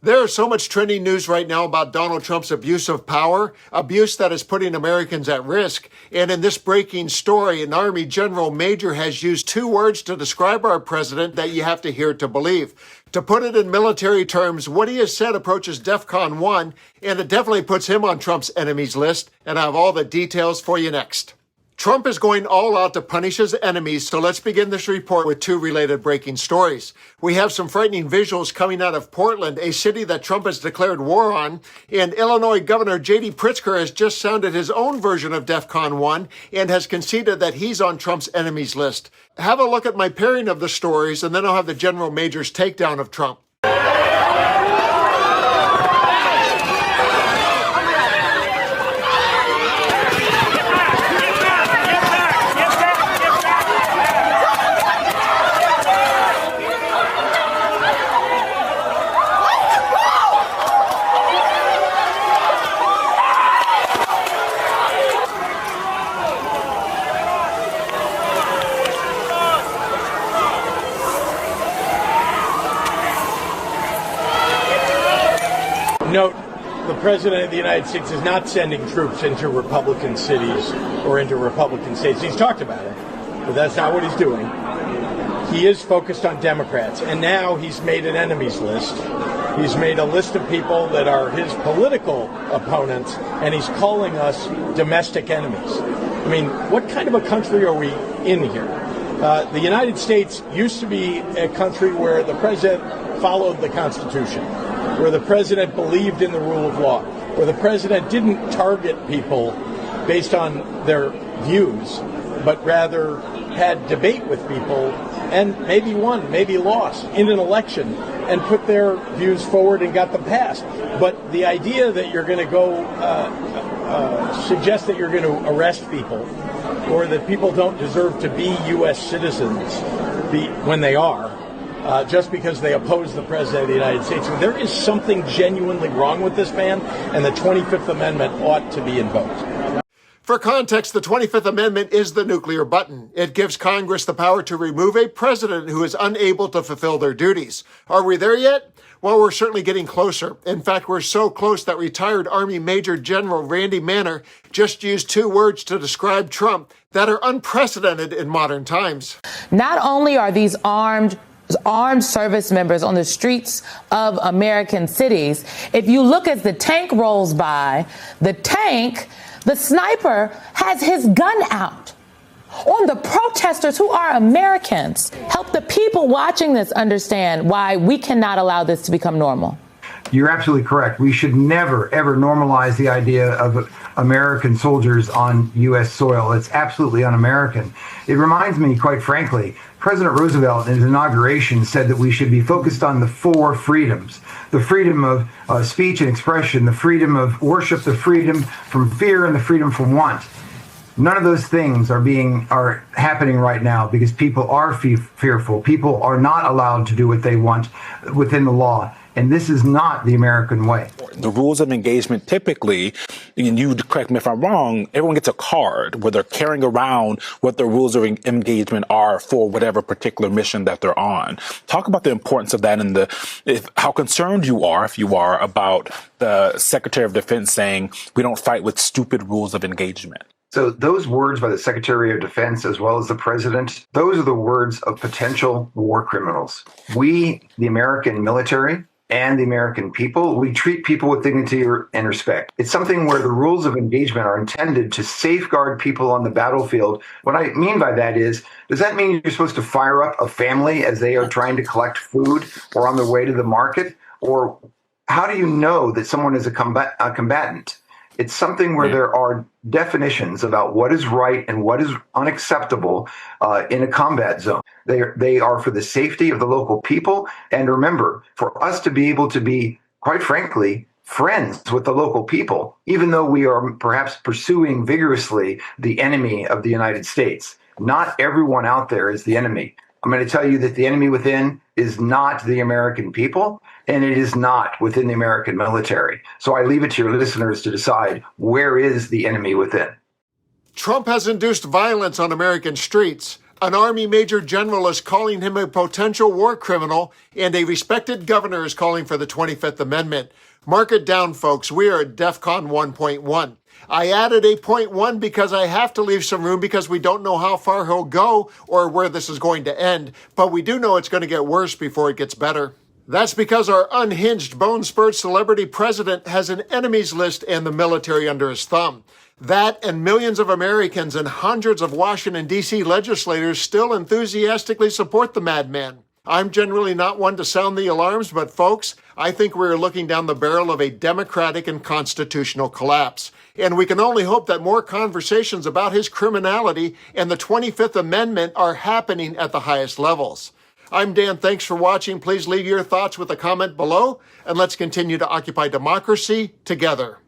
There is so much trending news right now about Donald Trump's abuse of power, abuse that is putting Americans at risk. And in this breaking story, an Army General Major has used two words to describe our president that you have to hear to believe. To put it in military terms, what he has said approaches DEFCON 1, and it definitely puts him on Trump's enemies list. And I have all the details for you next. Trump is going all out to punish his enemies, so let's begin this report with two related breaking stories. We have some frightening visuals coming out of Portland, a city that Trump has declared war on, and Illinois Governor J.D. Pritzker has just sounded his own version of DEFCON 1 and has conceded that he's on Trump's enemies list. Have a look at my pairing of the stories, and then I'll have the General Major's takedown of Trump. Note, the President of the United States is not sending troops into Republican cities or into Republican states. He's talked about it, but that's not what he's doing. He is focused on Democrats, and now he's made an enemies list. He's made a list of people that are his political opponents, and he's calling us domestic enemies. I mean, what kind of a country are we in here? The United States used to be a country where the President followed the Constitution, where the president believed in the rule of law, where the president didn't target people based on their views, but rather had debate with people and maybe won, maybe lost in an election and put their views forward and got them passed. But the idea that you're going to go suggest that you're going to arrest people or that people don't deserve to be U.S. citizens when they are, just because they oppose the President of the United States. There is something genuinely wrong with this man, and the 25th Amendment ought to be invoked. For context, the 25th Amendment is the nuclear button. It gives Congress the power to remove a president who is unable to fulfill their duties. Are we there yet? Well, we're certainly getting closer. In fact, we're so close that retired Army Major General Randy Manner just used two words to describe Trump that are unprecedented in modern times. Not only are these armed service members on the streets of American cities, if you look as the tank rolls by, the sniper has his gun out on the protesters who are Americans. Help the people watching this understand why we cannot allow this to become normal. You're absolutely correct. We should never, ever normalize the idea of American soldiers on U.S. soil. It's absolutely un-American. It reminds me, quite frankly, President Roosevelt in his inauguration said that we should be focused on the four freedoms: the freedom of speech and expression, the freedom of worship, the freedom from fear, and the freedom from want. None of those things are happening right now because people are fearful. People are not allowed to do what they want within the law. And this is not the American way. The rules of engagement typically, and you correct me if I'm wrong, everyone gets a card where they're carrying around what the rules of engagement are for whatever particular mission that they're on. Talk about the importance of that and how concerned you are, if you are, about the Secretary of Defense saying we don't fight with stupid rules of engagement. So those words by the Secretary of Defense, as well as the President, those are the words of potential war criminals. We, the American military, and the American people, we treat people with dignity and respect. It's something where the rules of engagement are intended to safeguard people on the battlefield. What I mean by that is, does that mean you're supposed to fire up a family as they are trying to collect food or on their way to the market? Or how do you know that someone is a combatant? It's something where there are definitions about what is right and what is unacceptable in a combat zone. They are for the safety of the local people. And remember, for us to be able to be, quite frankly, friends with the local people, even though we are perhaps pursuing vigorously the enemy of the United States, not everyone out there is the enemy. I'm going to tell you that the enemy within is not the American people, and it is not within the American military. So I leave it to your listeners to decide, where is the enemy within? Trump has induced violence on American streets. An Army Major General is calling him a potential war criminal, and a respected governor is calling for the 25th Amendment. Mark it down, folks. We are at DEFCON 1.1. I added a 0.1 because I have to leave some room because we don't know how far he'll go or where this is going to end, but we do know it's going to get worse before it gets better. That's because our unhinged, bone-spurred celebrity president has an enemies list and the military under his thumb. That and millions of Americans and hundreds of Washington, D.C. legislators still enthusiastically support the madman. I'm generally not one to sound the alarms, but folks, I think we're looking down the barrel of a democratic and constitutional collapse. And we can only hope that more conversations about his criminality and the 25th Amendment are happening at the highest levels. I'm Dan. Thanks for watching. Please leave your thoughts with a comment below, and let's continue to occupy democracy together.